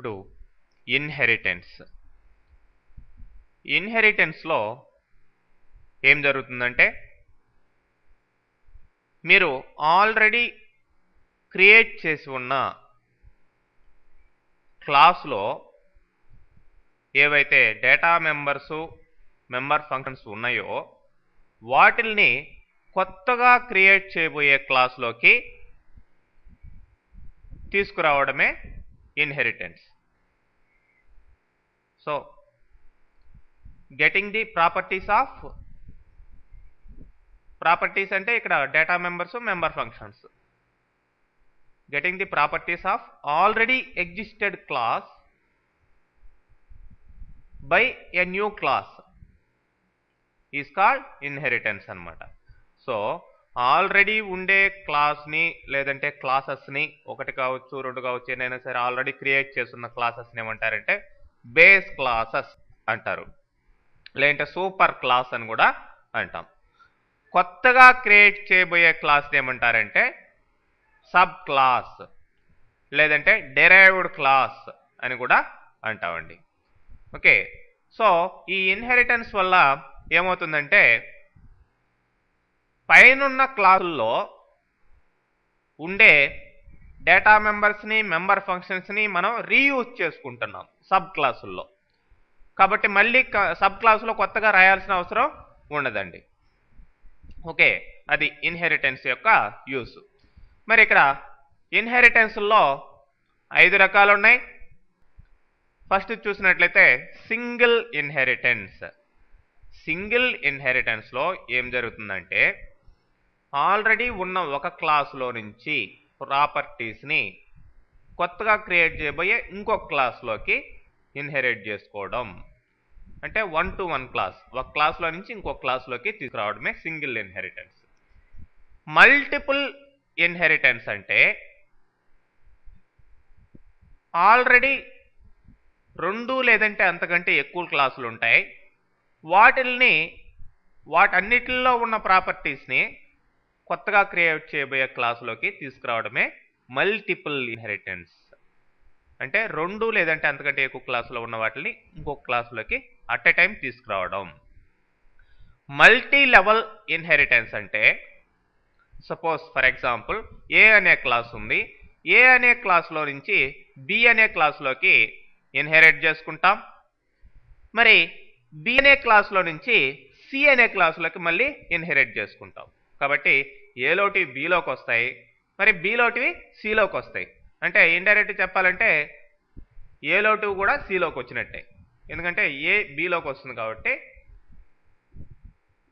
ఇప్పుడు ఇన్హెరిటెన్స్లో ఏం జరుగుతుందంటే మీరు ఆల్రెడీ క్రియేట్ చేసి ఉన్న క్లాస్లో ఏవైతే డేటా మెంబర్ ఫంక్షన్స్ ఉన్నాయో వాటిల్ని కొత్తగా క్రియేట్ చేయబోయే క్లాస్లోకి తీసుకురావడమే inheritance. So getting the properties అంటే ఇక్కడ data member functions. Getting the properties of already existed class by a new class is called inheritance అన్నమాట. సో ఆల్రెడీ ఉండే క్లాస్ని లేదంటే క్లాసెస్ని, ఒకటి కావచ్చు రెండు కావచ్చు ఏదైనా సరే ఆల్రెడీ క్రియేట్ చేస్తున్న క్లాసెస్ని ఏమంటారంటే బేస్ క్లాసెస్ అంటారు, లేదంటే సూపర్ క్లాస్ అని కూడా అంటాం. కొత్తగా క్రియేట్ చేయబోయే క్లాస్ని ఏమంటారంటే సబ్ క్లాస్ లేదంటే డెరైవ్డ్ క్లాస్ అని కూడా అంటామండి. ఓకే, సో ఈ ఇన్హెరిటెన్స్ వల్ల ఏమవుతుందంటే పైనున్న క్లాసుల్లో ఉండే డేటా మెంబర్ ఫంక్షన్స్ని మనం రీయూజ్ చేసుకుంటున్నాం సబ్ క్లాసుల్లో. కాబట్టి మళ్ళీ సబ్ క్లాసులో కొత్తగా రాయాల్సిన అవసరం ఉండదండి. ఓకే, అది ఇన్హెరిటెన్స్ యొక్క యూస్. మరి ఇక్కడ ఇన్హెరిటెన్స్లో 5 రకాలు ఉన్నాయి. ఫస్ట్ చూసినట్లయితే సింగిల్ ఇన్హెరిటెన్స్లో ఏం జరుగుతుందంటే ఆల్రెడీ ఉన్న ఒక క్లాసులో నుంచి ప్రాపర్టీస్ని కొత్తగా క్రియేట్ చేయబోయే ఇంకొక క్లాస్లోకి ఇన్హెరిట్ చేసుకోవడం. అంటే 1 to 1 క్లాస్, ఒక క్లాస్లో నుంచి ఇంకొక క్లాస్లోకి తీసుకురావడమే సింగిల్ ఇన్హెరిటెన్స్. మల్టిపుల్ ఇన్హెరిటెన్స్ అంటే ఆల్రెడీ 2 లేదంటే అంతకంటే ఎక్కువ క్లాసులు ఉంటాయి, వాటన్నిటిలో ఉన్న ప్రాపర్టీస్ని కొత్తగా క్రియేట్ చేయబోయే క్లాసులోకి తీసుకురావడమే మల్టిపుల్ ఇన్హెరిటెన్స్. అంటే 2 లేదంటే అంతకంటే ఎక్కువ క్లాసులో ఉన్న వాటిని ఇంకొక క్లాసులోకి అట్ ఎ టైం తీసుకురావడం. మల్టీ లెవెల్ ఇన్హెరిటెన్స్ అంటే సపోజ్ ఫర్ ఎగ్జాంపుల్ ఏ అనే క్లాస్ ఉంది, ఏ అనే క్లాస్లో నుంచి బి అనే క్లాస్లోకి ఇన్హెరిట్ చేసుకుంటాం. మరి బి అనే క్లాస్లో నుంచి సి అనే క్లాసులోకి మళ్ళీ ఇన్హెరిట్ చేసుకుంటాం. కాబట్టి ఏలోటివి బిలోకి వస్తాయి, మరి బిలోటివి సిలోకి వస్తాయి. అంటే ఇండైరెక్ట్ చెప్పాలంటే ఏలోటివి కూడా సిలోకి వచ్చినట్టే, ఎందుకంటే ఏ బిలోకి వస్తుంది కాబట్టి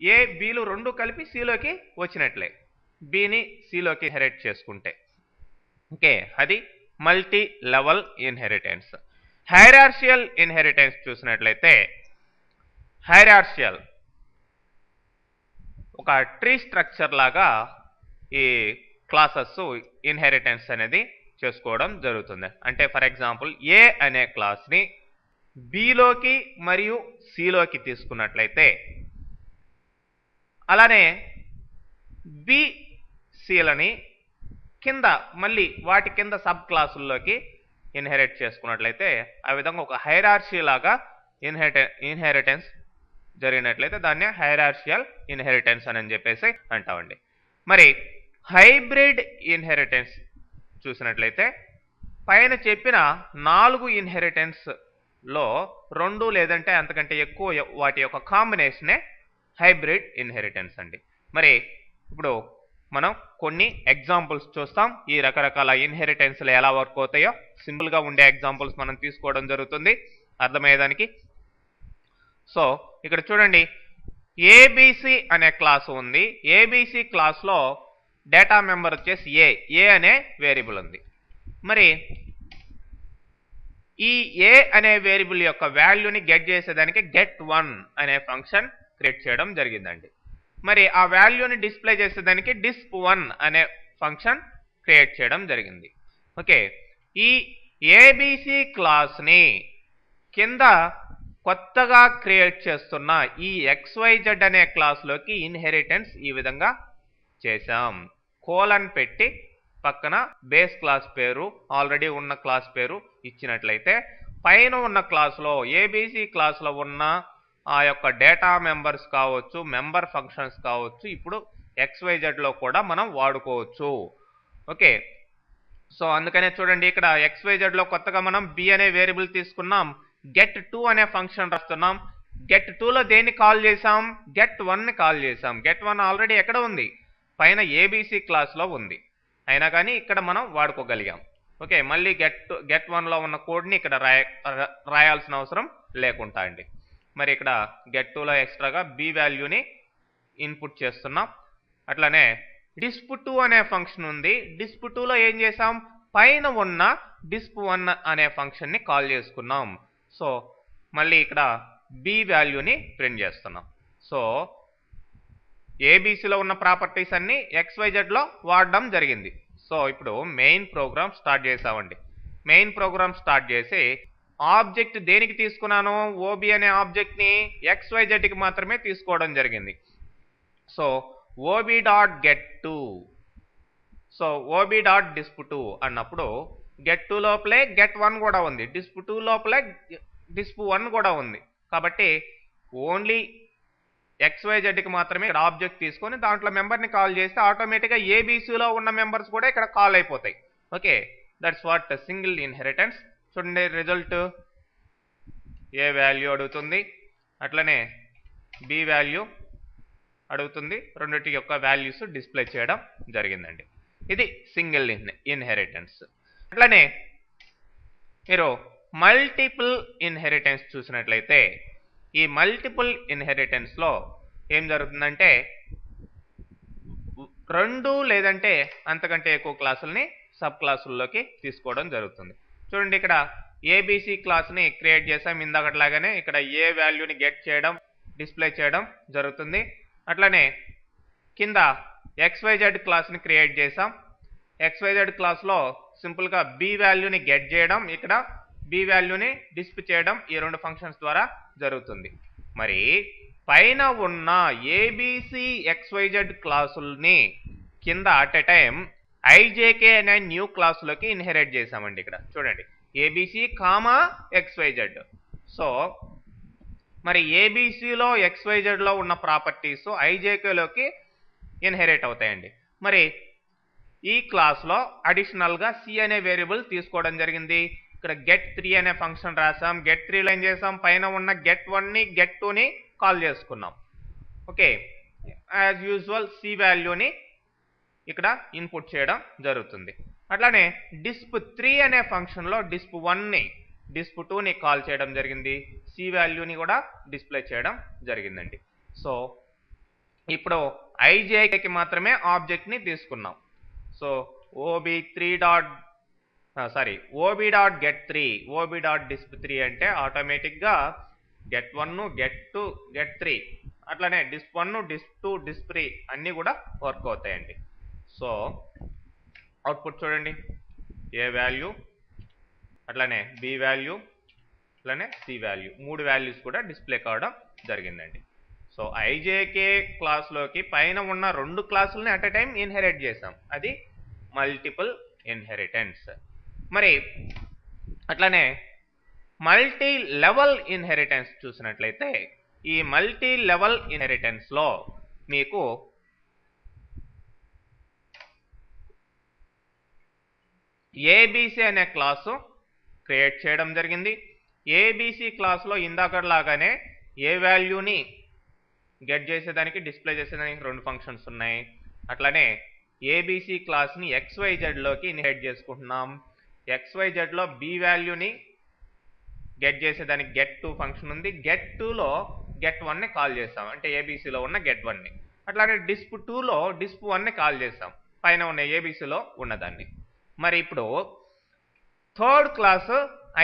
ఏ బిలు రెండు కలిపి సిలోకి వచ్చినట్లే, బిని సిలోకి ఇన్హెరిట్ చేసుకుంటే. ఓకే, అది మల్టీ లెవెల్ ఇన్హెరిటెన్స్. హైరార్షియల్ ఇన్హెరిటెన్స్ చూసినట్లయితే హైరార్షియల్ ఒక ట్రీ స్ట్రక్చర్ లాగా ఈ క్లాసెస్ ఇన్హెరిటెన్స్ అనేది చేసుకోవడం జరుగుతుంది. అంటే ఫర్ ఎగ్జాంపుల్ ఏ అనే క్లాస్ని బిలోకి మరియు సిలోకి తీసుకున్నట్లయితే, అలానే బి సిలని కింద మళ్ళీ వాటి కింద సబ్ క్లాసుల్లోకి ఇన్హెరిట్ చేసుకున్నట్లయితే, ఆ విధంగా ఒక హైరార్షీ లాగా ఇన్హెరిటెన్స్ జరిగినట్లయితే దాన్ని హైరార్షియల్ ఇన్హెరిటెన్స్ అని చెప్పేసి అంటామండి. మరి హైబ్రిడ్ ఇన్హెరిటెన్స్ చూసినట్లయితే పైన చెప్పిన 4 ఇన్హెరిటెన్స్లో 2 లేదంటే అంతకంటే ఎక్కువ వాటి యొక్క కాంబినేషనే హైబ్రిడ్ ఇన్హెరిటెన్స్ అండి. మరి ఇప్పుడు మనం కొన్ని ఎగ్జాంపుల్స్ చూస్తాం, ఈ రకరకాల ఇన్హెరిటెన్స్లు ఎలా వర్క్ అవుతాయో. సింపుల్గా ఉండే ఎగ్జాంపుల్స్ మనం తీసుకోవడం జరుగుతుంది అర్థమయ్యేదానికి. సో ఇక్కడ చూడండి, ఏబిసి అనే క్లాస్ ఉంది. ఏబిసి క్లాస్లో డేటా మెంబర్ వచ్చేసి ఏ అనే వేరియబుల్ ఉంది. మరి ఈ ఏ అనే వేరియబుల్ యొక్క వాల్యూని గెట్ చేసేదానికి get1 అనే ఫంక్షన్ క్రియేట్ చేయడం జరిగిందండి. మరి ఆ వాల్యూని డిస్ప్లే చేసేదానికి disp1 అనే ఫంక్షన్ క్రియేట్ చేయడం జరిగింది. ఓకే, ఈ ఏబిసి క్లాస్ని కింద కొత్తగా క్రియేట్ చేస్తున్న ఈ XYZ అనే క్లాస్లోకి ఇన్హెరిటెన్స్ ఈ విధంగా చేశాం. కోలన్ పెట్టి పక్కన బేస్ క్లాస్ పేరు ఆల్రెడీ ఉన్న క్లాస్ పేరు ఇచ్చినట్లయితే పైన ఉన్న క్లాస్లో ఏబీసీ క్లాస్లో ఉన్న ఆ యొక్క డేటా మెంబర్స్ కావచ్చు, మెంబర్ ఫంక్షన్స్ కావచ్చు, ఇప్పుడు XYZలో కూడా మనం వాడుకోవచ్చు. ఓకే, సో అందుకనే చూడండి ఇక్కడ XYZలో కొత్తగా మనం b అనే వేరియబుల్ తీసుకున్నాం, get2 అనే ఫంక్షన్ రాస్తున్నాం. get2లో దేన్ని కాల్ చేసాం? get1ని కాల్ చేసాం. get1 ఆల్రెడీ ఎక్కడ ఉంది? పైన ఏబీసీ క్లాస్లో ఉంది, అయినా కానీ ఇక్కడ మనం వాడుకోగలిగాం. ఓకే, మళ్ళీ get1లో ఉన్న కోడ్ని ఇక్కడ రాయాల్సిన అవసరం లేకుండా అండి. మరి ఇక్కడ get2లో ఎక్స్ట్రాగా b వాల్యూని ఇన్పుట్ చేస్తున్నాం. అట్లానే disp2 అనే ఫంక్షన్ ఉంది. disp2లో ఏం చేసాం? పైన ఉన్న disp1 అనే ఫంక్షన్ని కాల్ చేసుకున్నాం. సో మళ్ళీ ఇక్కడ b వాల్యూని ప్రింట్ చేస్తున్నాం. సో ఏబీసీలో ఉన్న ప్రాపర్టీస్ అన్ని XYZలో వాడడం జరిగింది. సో ఇప్పుడు మెయిన్ ప్రోగ్రామ్ స్టార్ట్ చేసామండి. మెయిన్ ప్రోగ్రామ్ స్టార్ట్ చేసి ఆబ్జెక్ట్ దేనికి తీసుకున్నాను? OB అనే ఆబ్జెక్ట్ని XYZకి మాత్రమే తీసుకోవడం జరిగింది. సో ob.get2, సో ob.disp2 అన్నప్పుడు get2 లోపలే get1 కూడా ఉంది, disp2 లోపలే disp1 కూడా ఉంది. కాబట్టి ఓన్లీ XYZకి మాత్రమే ఇక్కడ ఆబ్జెక్ట్ తీసుకొని దాంట్లో మెంబర్ని కాల్ చేస్తే ఆటోమేటిక్గా ఏబీసీలో ఉన్న మెంబర్స్ కూడా ఇక్కడ కాల్ అయిపోతాయి. Okay, that's what single inheritance. చూడండి రిజల్ట్ ఏ వాల్యూ అడుగుతుంది, అట్లనే బి వాల్యూ అడుగుతుంది. రెండింటి యొక్క వాల్యూస్ డిస్ప్లే చేయడం జరిగిందండి. ఇది సింగిల్ ఇన్హెరిటెన్స్. అట్లనే మీరు మల్టిపుల్ ఇన్హెరిటెన్స్ చూసినట్లయితే ఈ మల్టిపుల్ ఇన్హెరిటెన్స్లో ఏం జరుగుతుందంటే రెండు లేదంటే అంతకంటే ఎక్కువ క్లాసుల్ని సబ్ క్లాసుల్లోకి తీసుకోవడం జరుగుతుంది. చూడండి ఇక్కడ ఏబీసీ క్లాస్ని క్రియేట్ చేసాం, ఇందాకట్లాగానే ఇక్కడ ఏ వాల్యూని గెట్ చేయడం డిస్ప్లే చేయడం జరుగుతుంది. అట్లనే కింద XYZ క్లాస్ని క్రియేట్ చేసాం. XYZ క్లాస్లో సింపుల్గా b వాల్యూని గెట్ చేయడం, ఇక్కడ b వాల్యూని డిస్ప్లే చేయడం ఈ రెండు ఫంక్షన్స్ ద్వారా జరుగుతుంది. మరి పైన ఉన్న ఏబీసీ XYZ క్లాసుల్ని కింద అట్ ఎ టైం IJK అనే న్యూ క్లాసులోకి ఇన్హెరిట్ చేసామండి. ఇక్కడ చూడండి ఏబీసీ కామా XYZ. సో మరి ఏబీసీలో XYZలో ఉన్న ప్రాపర్టీస్ IJKలోకి ఇన్హెరిట్ అవుతాయండి. మరి ఈ క్లాస్లో అడిషనల్గా C అనే వేరియబుల్ తీసుకోవడం జరిగింది. ఇక్కడ get3 అనే ఫంక్షన్ రాసాం. get3లో ఏం చేసాం? పైన ఉన్న get1ని get2ని కాల్ చేసుకున్నాం. ఓకే, యాజ్ యూజువల్ C వాల్యూని ఇక్కడ ఇన్పుట్ చేయడం జరుగుతుంది. అట్లానే disp3 అనే ఫంక్షన్లో disp1ని disp2ని కాల్ చేయడం జరిగింది. C వాల్యూని కూడా డిస్ప్లే చేయడం జరిగిందండి. సో ఇప్పుడు IJKకి మాత్రమే ఆబ్జెక్ట్ని తీసుకున్నాం. సో ob.get3 ob.disp3 అంటే ఆటోమేటిక్గా get1 get2 get3 అట్లనే disp1 disp2 disp3 అన్నీ కూడా వర్క్ అవుతాయండి. సో అవుట్పుట్ చూడండి ఏ వాల్యూ అట్లనే బి వాల్యూ అట్లనే సి వాల్యూ మూడు వాల్యూస్ కూడా డిస్ప్లే కావడం జరిగిందండి. సో IJK క్లాస్లోకి పైన ఉన్న రెండు క్లాసులని అట్ ఎ టైం ఇన్హెరిట్ చేసాం, అది మల్టిపుల్ ఇన్హెరిటెన్స్. మరి అట్లనే మల్టీ లెవెల్ ఇన్హెరిటెన్స్ చూసినట్లయితే ఈ మల్టీ లెవెల్ ఇన్హెరిటెన్స్లో మీకు ఏబీసీ అనే క్లాసు క్రియేట్ చేయడం జరిగింది. ఏబీసీ క్లాస్లో ఇందాకలాగానే ఏ వాల్యూని గెట్ చేసేదానికి డిస్ప్లే చేసేదానికి రెండు ఫంక్షన్స్ ఉన్నాయి. అట్లనే ఏబీసీ క్లాస్ని XYZలోకి ఇన్హెరిట్ చేసుకుంటున్నాం. XYZలో బి వాల్యూని గెట్ చేసేదానికి get2 ఫంక్షన్ ఉంది. get2లో get1ని కాల్ చేసాం, అంటే ఏబీసీలో ఉన్న get1ని. అట్లానే disp2లో disp1ని కాల్ చేసాం, పైన ఉన్న ఏబీసీలో ఉన్నదాన్ని. మరి ఇప్పుడు థర్డ్ క్లాస్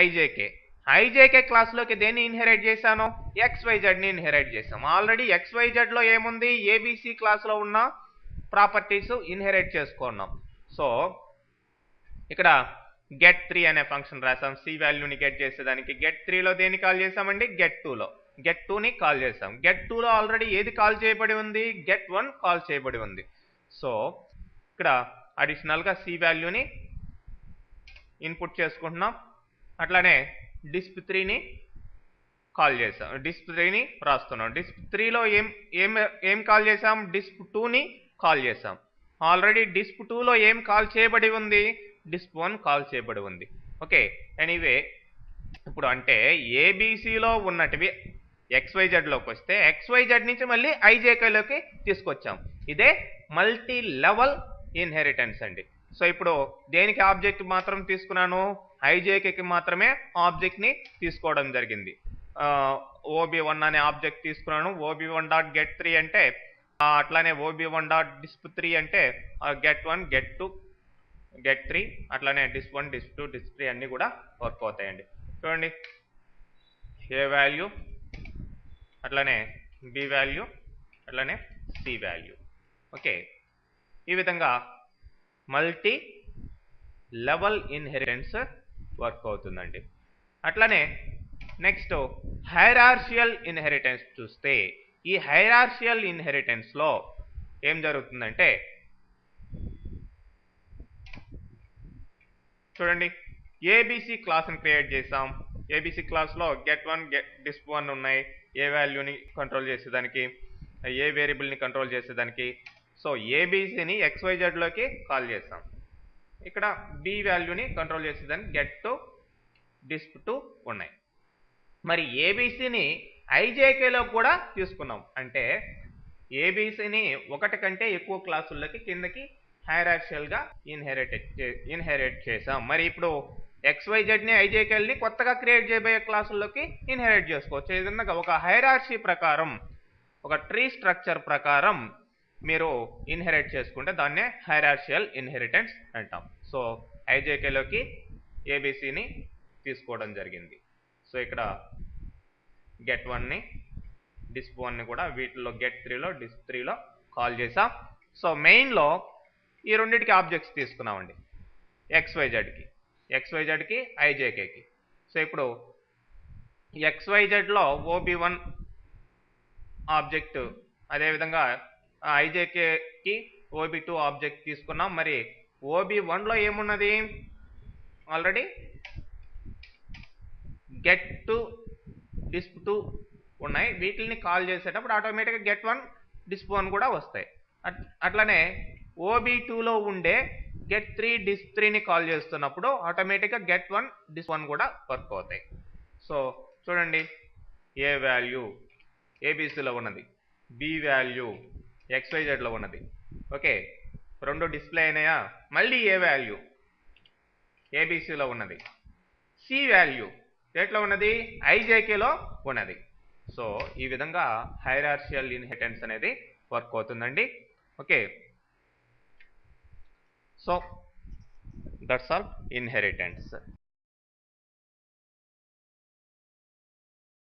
IJK క్లాస్లోకి దేన్ని ఇన్హెరిట్ చేశాను? XYZని ఇన్హెరిట్ చేసాం. ఆల్రెడీ XYZలో ఏముంది? ఏబీసీ క్లాస్లో ఉన్న ప్రాపర్టీస్ ఇన్హెరిట్ చేసుకున్నాం. సో ఇక్కడ get3 అనే ఫంక్షన్ రాసాం. సి వాల్యూని గెట్ చేసేదానికి get3లో దేన్ని కాల్ చేసామండి? get2ని కాల్ చేసాం. get2లో ఆల్రెడీ ఏది కాల్ చేయబడి ఉంది? get1 కాల్ చేయబడి ఉంది. సో ఇక్కడ అడిషనల్గా సి వాల్యూని ఇన్పుట్ చేసుకుంటున్నాం. అట్లానే డిస్ప్ 3ని కాల్ చేసాం, డిస్ప్ 3ని రాస్తున్నాం. డిస్ప్ 3లో ఏం కాల్ చేసాం? డిస్ప్ 2ని కాల్ చేసాం. ఆల్రెడీ డిస్ప్ 2లో ఏం కాల్ చేయబడి ఉంది? డిస్ప్ 1 కాల్ చేయబడి ఉంది. ఓకే, ఎనీవే ఇప్పుడు అంటే ఏబిసిలో ఉన్నటివి XYZలోకి వస్తే XYZ నుంచి మళ్ళీ IJKలోకి తీసుకొచ్చాం. ఇదే మల్టీ లెవెల్ ఇన్హెరిటెన్స్ అండి. సో ఇప్పుడు దేనికి ఆబ్జెక్ట్ మాత్రం తీసుకున్నాను? IJKకి మాత్రమే ఆబ్జెక్ట్ని తీసుకోవడం జరిగింది. OB1 అనే ఆబ్జెక్ట్ తీసుకున్నాను. OB1.get3 అంటే అట్లానే OB1.disp3 అంటే get1 get2 get3 అట్లానే disp1 disp2 disp3 అన్నీ కూడా వర్క్ అవుతాయండి. చూడండి, ఏ వాల్యూ అట్లానే బి వాల్యూ అట్లానే సి వాల్యూ. ఓకే, ఈ విధంగా మల్టీ లెవెల్ ఇన్హెరిటెన్స్ వర్క్ అవుతుందండి. అట్లానే నెక్స్ట్ హైరార్షియల్ ఇన్హెరిటెన్స్ చూస్తే, ఈ హైరార్షియల్ ఇన్హెరిటెన్స్లో ఏం జరుగుతుందంటే చూడండి, ఏబిసి క్లాస్ని క్రియేట్ చేసాం. ఏబిసి క్లాస్లో get1 disp1 ఉన్నాయి, ఏ వాల్యూని కంట్రోల్ చేసేదానికి, ఏ వేరియబుల్ని కంట్రోల్ చేసేదానికి. సో ఏబిసిని XYZలోకి కాల్ చేస్తాం. ఇక్కడ బి వాల్యూని కంట్రోల్ చేసేదానికి get2 disp2 ఉన్నాయి. మరి ఏబిసిని IJKలో కూడా తీసుకున్నాం. అంటే ఏబిసిని ఒకటి కంటే ఎక్కువ క్లాసుల్లోకి కిందకి హైరార్షియల్గా ఇన్హెరిట్ చేసాం. మరి ఇప్పుడు XYZని IJKని కొత్తగా క్రియేట్ చేయబోయే క్లాసుల్లోకి ఇన్హెరిట్ చేసుకోవచ్చు. ఈ విధంగా ఒక హైరార్షీ ప్రకారం, ఒక ట్రీ స్ట్రక్చర్ ప్రకారం మీరు ఇన్హెరిట్ చేసుకుంటే దాన్నే హైరార్షియల్ ఇన్హెరిటెన్స్ అంటాం. సో IJKలోకి ఏబిసిని తీసుకోవడం జరిగింది. సో ఇక్కడ get1ని disp1ని కూడా వీటిలో get3లో disp3లో కాల్ చేసాం. సో మెయిన్లో ఈ రెండింటికి ఆబ్జెక్ట్స్ తీసుకున్నామండి, XYZకి IJKకి. సో ఇప్పుడు XYZలో OB1 ఆబ్జెక్ట్, అదేవిధంగా IJKకి OB2 ఆబ్జెక్ట్ తీసుకున్నాం. మరి OB1లో ఏమున్నది? ఆల్రెడీ get2 disp2 ఉన్నాయి. వీటిని కాల్ చేసేటప్పుడు ఆటోమేటిక్గా get1 disp1 కూడా వస్తాయి. అట్లనే OB2లో ఉండే get3 disp3ని కాల్ చేస్తున్నప్పుడు ఆటోమేటిక్గా get1 disp1 కూడా వర్క్ అవుతాయి. సో చూడండి, ఏ వాల్యూ ఏబిసిలో ఉన్నది, బి వాల్యూ XYZలో ఉన్నది. ఓకే, రెండు డిస్ప్లే అయినాయా? మళ్ళీ ఏ వాల్యూ ఏబిసిలో ఉన్నది, సి వాల్యూ ఎట్లా ఉన్నది? IJKలో ఉన్నది. సో ఈ విధంగా హైరార్షియల్ ఇన్హెరిటెన్స్ అనేది వర్క్ అవుతుందండి. Okay, so that's all inheritance.